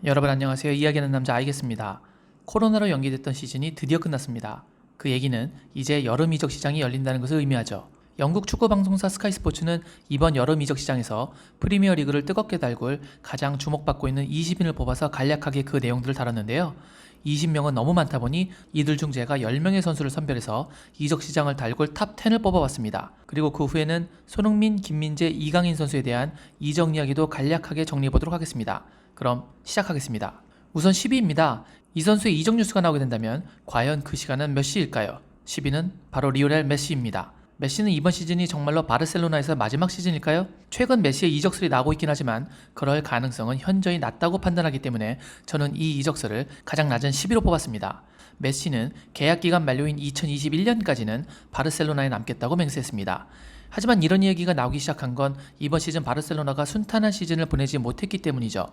여러분 안녕하세요. 이야기하는 남자 알겠습니다. 코로나로 연기됐던 시즌이 드디어 끝났습니다. 그 얘기는 이제 여름 이적 시장이 열린다는 것을 의미하죠. 영국 축구 방송사 스카이 스포츠는 이번 여름 이적 시장에서 프리미어 리그를 뜨겁게 달굴 가장 주목받고 있는 20인을 뽑아서 간략하게 그 내용들을 다뤘는데요. 20명은 너무 많다 보니 이들 중 제가 10명의 선수를 선별해서 이적 시장을 달굴 탑 10을 뽑아봤습니다. 그리고 그 후에는 손흥민, 김민재, 이강인 선수에 대한 이적 이야기도 간략하게 정리해보도록 하겠습니다. 그럼 시작하겠습니다. 우선 10위입니다. 이 선수의 이적 뉴스가 나오게 된다면 과연 그 시간은 몇 시일까요? 10위는 바로 리오넬 메시입니다. 메시는 이번 시즌이 정말로 바르셀로나에서 마지막 시즌일까요? 최근 메시의 이적설이 나오고 있긴 하지만 그럴 가능성은 현저히 낮다고 판단하기 때문에 저는 이 이적설을 가장 낮은 10위로 뽑았습니다. 메시는 계약기간 만료인 2021년까지는 바르셀로나에 남겠다고 맹세했습니다. 하지만 이런 이야기가 나오기 시작한 건 이번 시즌 바르셀로나가 순탄한 시즌을 보내지 못했기 때문이죠.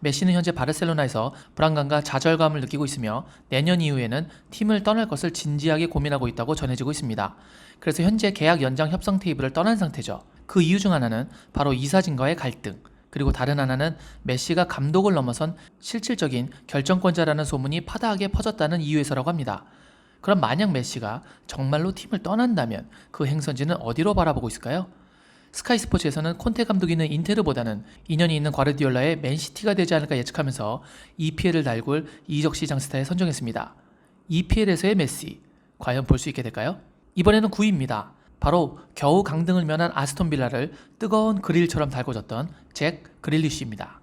메시는 현재 바르셀로나에서 불안감과 좌절감을 느끼고 있으며 내년 이후에는 팀을 떠날 것을 진지하게 고민하고 있다고 전해지고 있습니다. 그래서 현재 계약 연장 협상 테이블을 떠난 상태죠. 그 이유 중 하나는 바로 이사진과의 갈등, 그리고 다른 하나는 메시가 감독을 넘어선 실질적인 결정권자라는 소문이 파다하게 퍼졌다는 이유에서라고 합니다. 그럼 만약 메시가 정말로 팀을 떠난다면 그 행선지는 어디로 바라보고 있을까요? 스카이 스포츠에서는 콘테 감독이 있는 인테르보다는 인연이 있는 과르디올라의 맨시티가 되지 않을까 예측하면서 EPL을 달굴 이적 시장 스타에 선정했습니다. EPL에서의 메시, 과연 볼 수 있게 될까요? 이번에는 9위입니다. 바로 겨우 강등을 면한 아스톤 빌라를 뜨거운 그릴처럼 달궈졌던 잭 그릴리쉬입니다.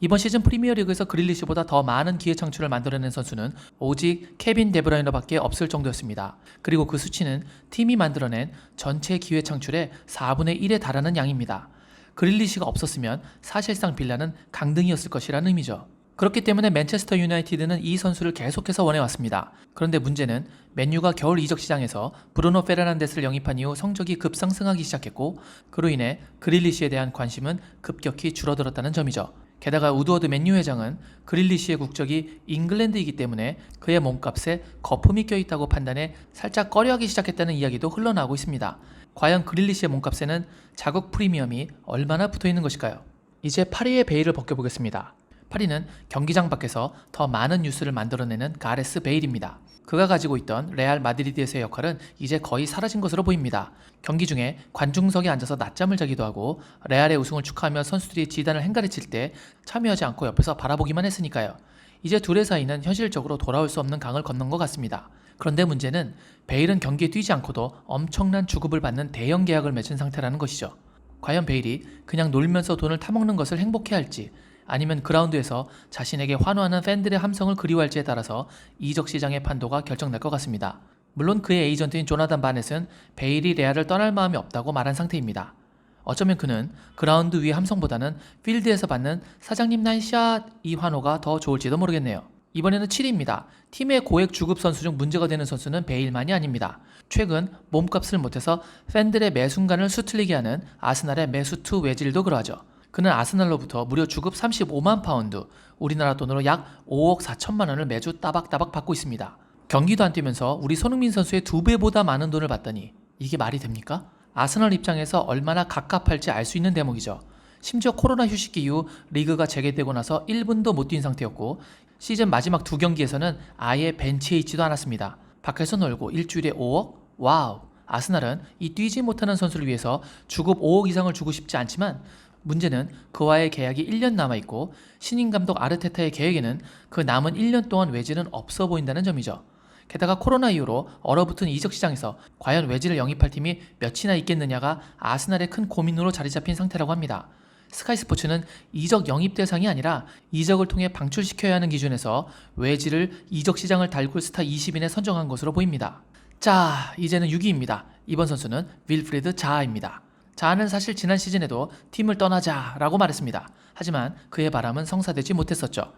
이번 시즌 프리미어리그에서 그릴리쉬보다 더 많은 기회 창출을 만들어낸 선수는 오직 케빈 데브라이너밖에 없을 정도였습니다. 그리고 그 수치는 팀이 만들어낸 전체 기회 창출의 4분의 1에 달하는 양입니다. 그릴리쉬가 없었으면 사실상 빌라는 강등이었을 것이라는 의미죠. 그렇기 때문에 맨체스터 유나이티드는 이 선수를 계속해서 원해왔습니다. 그런데 문제는 맨유가 겨울 이적 시장에서 브루노 페르난데스를 영입한 이후 성적이 급상승하기 시작했고 그로 인해 그릴리쉬에 대한 관심은 급격히 줄어들었다는 점이죠. 게다가 우드워드 맨유 회장은 그릴리쉬의 국적이 잉글랜드이기 때문에 그의 몸값에 거품이 껴있다고 판단해 살짝 꺼려하기 시작했다는 이야기도 흘러나오고 있습니다. 과연 그릴리쉬의 몸값에는 자국 프리미엄이 얼마나 붙어있는 것일까요? 이제 파리의 베일을 벗겨보겠습니다. 파리는 경기장 밖에서 더 많은 뉴스를 만들어내는 가레스 베일입니다. 그가 가지고 있던 레알 마드리드에서의 역할은 이제 거의 사라진 것으로 보입니다. 경기 중에 관중석에 앉아서 낮잠을 자기도 하고 레알의 우승을 축하하며 선수들이 지단을 행가르칠 때 참여하지 않고 옆에서 바라보기만 했으니까요. 이제 둘의 사이는 현실적으로 돌아올 수 없는 강을 건넌 것 같습니다. 그런데 문제는 베일은 경기에 뛰지 않고도 엄청난 주급을 받는 대형 계약을 맺은 상태라는 것이죠. 과연 베일이 그냥 놀면서 돈을 타먹는 것을 행복해할지 아니면 그라운드에서 자신에게 환호하는 팬들의 함성을 그리워할지에 따라서 이적 시장의 판도가 결정날 것 같습니다. 물론 그의 에이전트인 조나단 바넷은 베일이 레알을 떠날 마음이 없다고 말한 상태입니다. 어쩌면 그는 그라운드 위의 함성보다는 필드에서 받는 사장님 나이샷 이 환호가 더 좋을지도 모르겠네요. 이번에는 7위입니다. 팀의 고액 주급 선수 중 문제가 되는 선수는 베일만이 아닙니다. 최근 몸값을 못해서 팬들의 매 순간을 수틀리게 하는 아스날의 메수트 외질도 그러하죠. 그는 아스날로부터 무려 주급 35만 파운드, 우리나라 돈으로 약 5억 4천만 원을 매주 따박따박 받고 있습니다. 경기도 안 뛰면서 우리 손흥민 선수의 2배보다 많은 돈을 받다니 이게 말이 됩니까? 아스날 입장에서 얼마나 갑갑할지 알 수 있는 대목이죠. 심지어 코로나 휴식기 이후 리그가 재개되고 나서 1분도 못 뛴 상태였고 시즌 마지막 2경기에서는 아예 벤치에 있지도 않았습니다. 밖에서 놀고 일주일에 5억? 와우! 아스날은 이 뛰지 못하는 선수를 위해서 주급 5억 이상을 주고 싶지 않지만 문제는 그와의 계약이 1년 남아있고 신인 감독 아르테타의 계획에는 그 남은 1년 동안 외질은 없어 보인다는 점이죠. 게다가 코로나 이후로 얼어붙은 이적 시장에서 과연 외질을 영입할 팀이 몇이나 있겠느냐가 아스날의 큰 고민으로 자리 잡힌 상태라고 합니다. 스카이 스포츠는 이적 영입 대상이 아니라 이적을 통해 방출시켜야 하는 기준에서 외질을 이적 시장을 달굴 스타 20인에 선정한 것으로 보입니다. 자, 이제는 6위입니다. 이번 선수는 윌프리드 자하입니다. 자하는 사실 지난 시즌에도 팀을 떠나자라고 말했습니다. 하지만 그의 바람은 성사되지 못했었죠.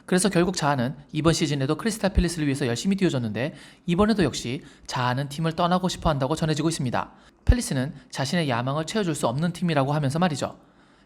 그래서 결국 자하는 이번 시즌에도 크리스탈 팰리스를 위해서 열심히 뛰어줬는데 이번에도 역시 자하는 팀을 떠나고 싶어 한다고 전해지고 있습니다. 팰리스는 자신의 야망을 채워줄 수 없는 팀이라고 하면서 말이죠.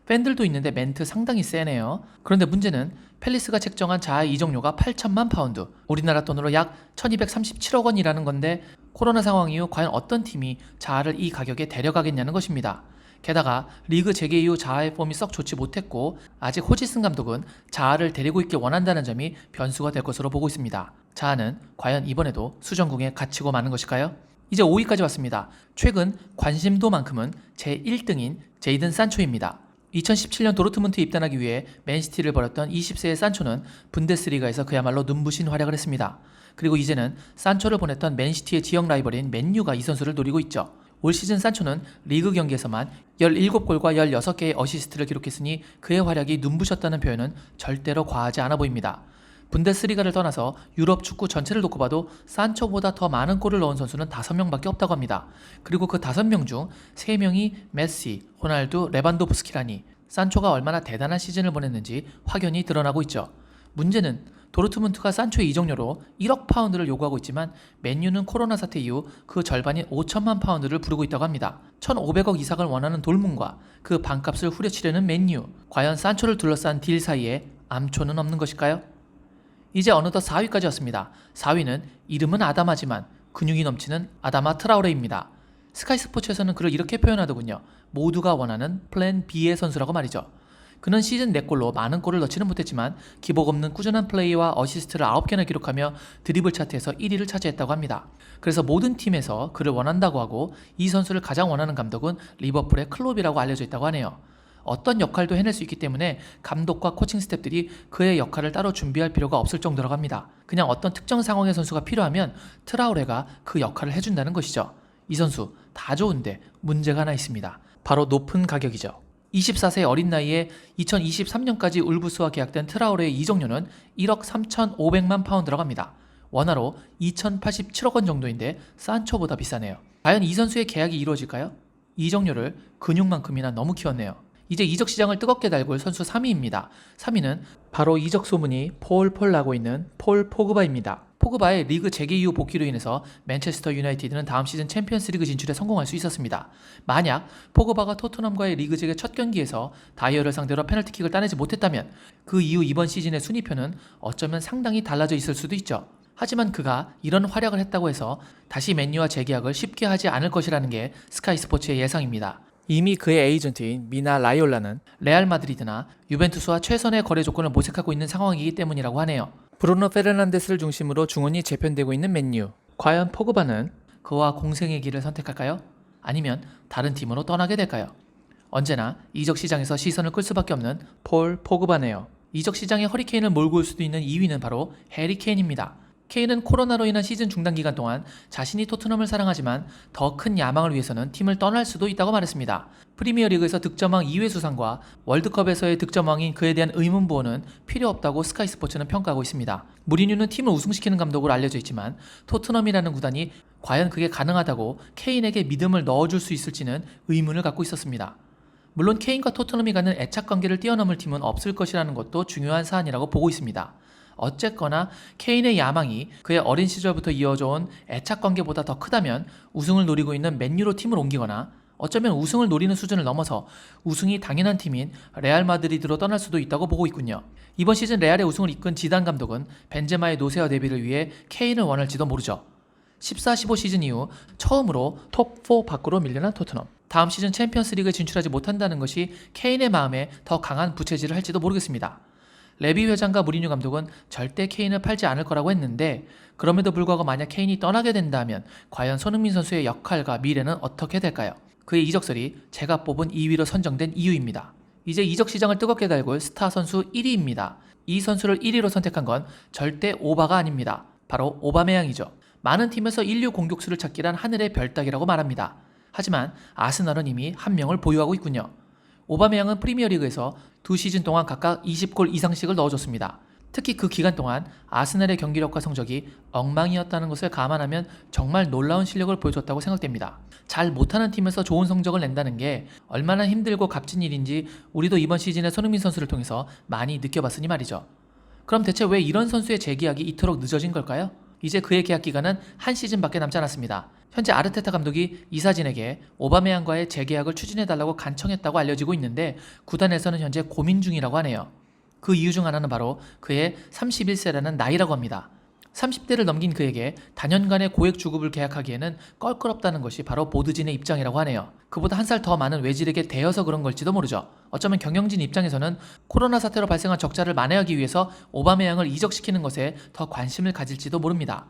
팬들도 있는데 멘트 상당히 세네요. 그런데 문제는 팰리스가 책정한 자하의 이적료가 8천만 파운드, 우리나라 돈으로 약 1237억 원이라는 건데 코로나 상황 이후 과연 어떤 팀이 자하를 이 가격에 데려가겠냐는 것입니다. 게다가 리그 재개 이후 자하의 폼이 썩 좋지 못했고 아직 호지슨 감독은 자하를 데리고 있길 원한다는 점이 변수가 될 것으로 보고 있습니다. 자하는 과연 이번에도 수정궁에 갇히고 마는 것일까요? 이제 5위까지 왔습니다. 최근 관심도만큼은 제1등인 제이든 산초입니다. 2017년 도르트문트에 입단하기 위해 맨시티를 버렸던 20세의 산초는 분데스리가에서 그야말로 눈부신 활약을 했습니다. 그리고 이제는 산초를 보냈던 맨시티의 지역 라이벌인 맨유가 이 선수를 노리고 있죠. 올 시즌 산초는 리그 경기에서만 17골과 16개의 어시스트를 기록했으니 그의 활약이 눈부셨다는 표현은 절대로 과하지 않아 보입니다. 분데스리가를 떠나서 유럽 축구 전체를 놓고 봐도 산초보다 더 많은 골을 넣은 선수는 5명밖에 없다고 합니다. 그리고 그 5명 중 3명이 메시, 호날두, 레반도프스키라니 산초가 얼마나 대단한 시즌을 보냈는지 확연히 드러나고 있죠. 문제는 도르트문트가 산초의 이적료로 1억 파운드를 요구하고 있지만 맨유는 코로나 사태 이후 그 절반인 5천만 파운드를 부르고 있다고 합니다. 1,500억 이상을 원하는 돌문과 그 반값을 후려치려는 맨유. 과연 산초를 둘러싼 딜 사이에 암초는 없는 것일까요? 이제 어느덧 4위까지 왔습니다. 4위는 이름은 아다마지만 근육이 넘치는 아다마 트라우레입니다. 스카이 스포츠에서는 그를 이렇게 표현하더군요. 모두가 원하는 플랜 B의 선수라고 말이죠. 그는 시즌 4골로 많은 골을 넣지는 못했지만 기복 없는 꾸준한 플레이와 어시스트를 9개나 기록하며 드리블 차트에서 1위를 차지했다고 합니다. 그래서 모든 팀에서 그를 원한다고 하고 이 선수를 가장 원하는 감독은 리버풀의 클롭이라고 알려져 있다고 하네요. 어떤 역할도 해낼 수 있기 때문에 감독과 코칭 스태프들이 그의 역할을 따로 준비할 필요가 없을 정도라고 합니다. 그냥 어떤 특정 상황의 선수가 필요하면 트라우레가 그 역할을 해준다는 것이죠. 이 선수 다 좋은데 문제가 하나 있습니다. 바로 높은 가격이죠. 24세 어린 나이에 2023년까지 울브스와 계약된 트라우레의 이적료는 1억 3,500만 파운드라고 합니다. 원화로 2,087억 원 정도인데 산초보다 비싸네요. 과연 이 선수의 계약이 이루어질까요? 이적료를 근육만큼이나 너무 키웠네요. 이제 이적 시장을 뜨겁게 달굴 선수 3위입니다. 3위는 바로 이적 소문이 폴 나고 있는 폴 포그바입니다. 포그바의 리그 재개 이후 복귀로 인해서 맨체스터 유나이티드는 다음 시즌 챔피언스리그 진출에 성공할 수 있었습니다. 만약 포그바가 토트넘과의 리그 재개 첫 경기에서 다이어를 상대로 페널티킥을 따내지 못했다면 그 이후 이번 시즌의 순위표는 어쩌면 상당히 달라져 있을 수도 있죠. 하지만 그가 이런 활약을 했다고 해서 다시 맨유와 재계약을 쉽게 하지 않을 것이라는 게 스카이 스포츠의 예상입니다. 이미 그의 에이전트인 미나 라이올라는 레알 마드리드나 유벤투스와 최선의 거래 조건을 모색하고 있는 상황이기 때문이라고 하네요. 브루노 페르난데스를 중심으로 중원이 재편되고 있는 맨유. 과연 포그바는 그와 공생의 길을 선택할까요? 아니면 다른 팀으로 떠나게 될까요? 언제나 이적 시장에서 시선을 끌 수밖에 없는 폴 포그바네요. 이적 시장에 허리케인을 몰고 올 수도 있는 2위는 바로 해리 케인입니다. 케인은 코로나로 인한 시즌 중단 기간 동안 자신이 토트넘을 사랑하지만 더 큰 야망을 위해서는 팀을 떠날 수도 있다고 말했습니다. 프리미어리그에서 득점왕 2회 수상과 월드컵에서의 득점왕인 그에 대한 의문부호는 필요 없다고 스카이 스포츠는 평가하고 있습니다. 무리뉴는 팀을 우승시키는 감독으로 알려져 있지만 토트넘이라는 구단이 과연 그게 가능하다고 케인에게 믿음을 넣어줄 수 있을지는 의문을 갖고 있었습니다. 물론 케인과 토트넘이 갖는 애착 관계를 뛰어넘을 팀은 없을 것이라는 것도 중요한 사안이라고 보고 있습니다. 어쨌거나 케인의 야망이 그의 어린 시절부터 이어져온 애착관계보다 더 크다면 우승을 노리고 있는 맨유로 팀을 옮기거나 어쩌면 우승을 노리는 수준을 넘어서 우승이 당연한 팀인 레알 마드리드로 떠날 수도 있다고 보고 있군요. 이번 시즌 레알의 우승을 이끈 지단 감독은 벤제마의 노쇠화 대비를 위해 케인을 원할지도 모르죠. 14-15 시즌 이후 처음으로 톱4 밖으로 밀려난 토트넘. 다음 시즌 챔피언스리그에 진출하지 못한다는 것이 케인의 마음에 더 강한 부채질을 할지도 모르겠습니다. 레비 회장과 무리뉴 감독은 절대 케인을 팔지 않을 거라고 했는데 그럼에도 불구하고 만약 케인이 떠나게 된다면 과연 손흥민 선수의 역할과 미래는 어떻게 될까요? 그의 이적설이 제가 뽑은 2위로 선정된 이유입니다. 이제 이적 시장을 뜨겁게 달굴 스타 선수 1위입니다. 이 선수를 1위로 선택한 건 절대 오바가 아닙니다. 바로 오바메양이죠. 많은 팀에서 인류 공격수를 찾기란 하늘의 별 따기라고 말합니다. 하지만 아스널은 이미 한 명을 보유하고 있군요. 오바메양은 프리미어리그에서 2시즌 동안 각각 20골 이상씩을 넣어줬습니다. 특히 그 기간 동안 아스날의 경기력과 성적이 엉망이었다는 것을 감안하면 정말 놀라운 실력을 보여줬다고 생각됩니다. 잘 못하는 팀에서 좋은 성적을 낸다는 게 얼마나 힘들고 값진 일인지 우리도 이번 시즌의 손흥민 선수를 통해서 많이 느껴봤으니 말이죠. 그럼 대체 왜 이런 선수의 재계약이 이토록 늦어진 걸까요? 이제 그의 계약 기간은 한 시즌밖에 남지 않았습니다. 현재 아르테타 감독이 이사진에게 오바메양과의 재계약을 추진해달라고 간청했다고 알려지고 있는데 구단에서는 현재 고민 중이라고 하네요. 그 이유 중 하나는 바로 그의 31세라는 나이라고 합니다. 30대를 넘긴 그에게 단연간의 고액 주급을 계약하기에는 껄끄럽다는 것이 바로 보드진의 입장이라고 하네요. 그보다 한 살 더 많은 외질에게 대여서 그런 걸지도 모르죠. 어쩌면 경영진 입장에서는 코로나 사태로 발생한 적자를 만회하기 위해서 오바메양을 이적시키는 것에 더 관심을 가질지도 모릅니다.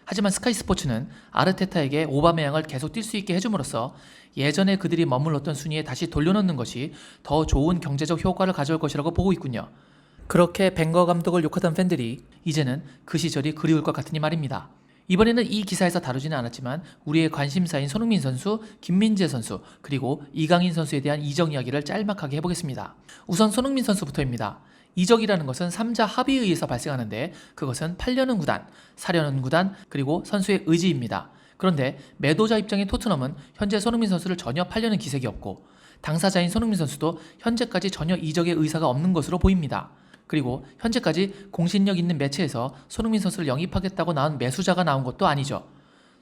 하지만 스카이스포츠는 아르테타에게 오바메양을 계속 뛸 수 있게 해줌으로써 예전에 그들이 머물렀던 순위에 다시 돌려놓는 것이 더 좋은 경제적 효과를 가져올 것이라고 보고 있군요. 그렇게 벵거 감독을 욕하던 팬들이 이제는 그 시절이 그리울 것 같으니 말입니다. 이번에는 이 기사에서 다루지는 않았지만 우리의 관심사인 손흥민 선수, 김민재 선수, 그리고 이강인 선수에 대한 이적 이야기를 짤막하게 해보겠습니다. 우선 손흥민 선수부터입니다. 이적이라는 것은 3자 합의에 의해서 발생하는데 그것은 팔려는 구단, 사려는 구단, 그리고 선수의 의지입니다. 그런데 매도자 입장인 토트넘은 현재 손흥민 선수를 전혀 팔려는 기색이 없고 당사자인 손흥민 선수도 현재까지 전혀 이적의 의사가 없는 것으로 보입니다. 그리고 현재까지 공신력 있는 매체에서 손흥민 선수를 영입하겠다고 나온 매수자가 나온 것도 아니죠.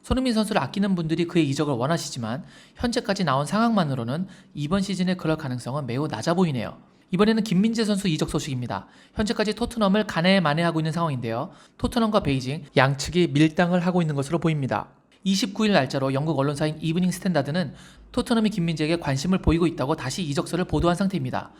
손흥민 선수를 아끼는 분들이 그의 이적을 원하시지만 현재까지 나온 상황만으로는 이번 시즌에 그럴 가능성은 매우 낮아 보이네요. 이번에는 김민재 선수 이적 소식입니다. 현재까지 토트넘을 가네마네하고 있는 상황인데요. 토트넘과 베이징 양측이 밀당을 하고 있는 것으로 보입니다. 29일 날짜로 영국 언론사인 이브닝 스탠다드는 토트넘이 김민재에게 관심을 보이고 있다고 다시 이적설을 보도한 상태입니다.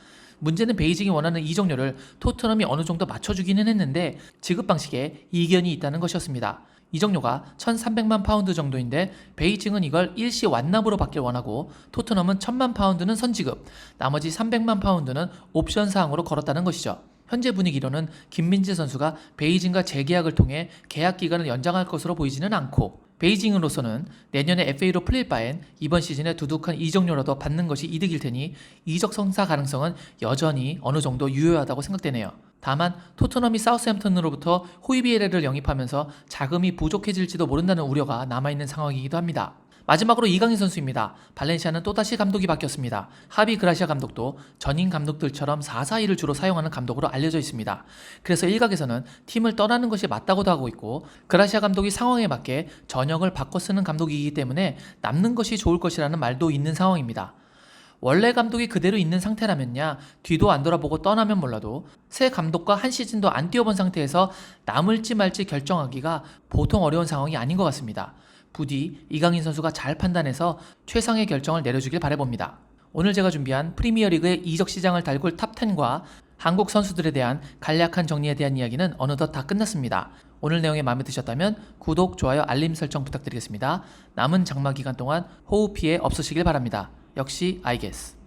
문제는 베이징이 원하는 이적료를 토트넘이 어느 정도 맞춰주기는 했는데 지급 방식에 이견이 있다는 것이었습니다. 이적료가 1,300만 파운드 정도인데 베이징은 이걸 일시 완납으로 받길 원하고 토트넘은 1,000만 파운드는 선지급, 나머지 300만 파운드는 옵션 사항으로 걸었다는 것이죠. 현재 분위기로는 김민재 선수가 베이징과 재계약을 통해 계약 기간을 연장할 것으로 보이지는 않고 베이징으로서는 내년에 FA로 풀릴 바엔 이번 시즌에 두둑한 이적료라도 받는 것이 이득일 테니 이적 성사 가능성은 여전히 어느 정도 유효하다고 생각되네요. 다만 토트넘이 사우스햄튼으로부터 호이비에레를 영입하면서 자금이 부족해질지도 모른다는 우려가 남아있는 상황이기도 합니다. 마지막으로 이강인 선수입니다. 발렌시아는 또다시 감독이 바뀌었습니다. 하비 그라시아 감독도 전임 감독들처럼 4-4-2를 주로 사용하는 감독으로 알려져 있습니다. 그래서 일각에서는 팀을 떠나는 것이 맞다고도 하고 있고 그라시아 감독이 상황에 맞게 전형을 바꿔 쓰는 감독이기 때문에 남는 것이 좋을 것이라는 말도 있는 상황입니다. 원래 감독이 그대로 있는 상태라면야 뒤도 안 돌아보고 떠나면 몰라도 새 감독과 한 시즌도 안 뛰어본 상태에서 남을지 말지 결정하기가 보통 어려운 상황이 아닌 것 같습니다. 부디 이강인 선수가 잘 판단해서 최상의 결정을 내려주길 바라봅니다. 오늘 제가 준비한 프리미어리그의 이적 시장을 달굴 탑10과 한국 선수들에 대한 간략한 정리에 대한 이야기는 어느덧 다 끝났습니다. 오늘 내용이 마음에 드셨다면 구독, 좋아요, 알림 설정 부탁드리겠습니다. 남은 장마 기간 동안 호우 피해 없으시길 바랍니다. 역시 I guess.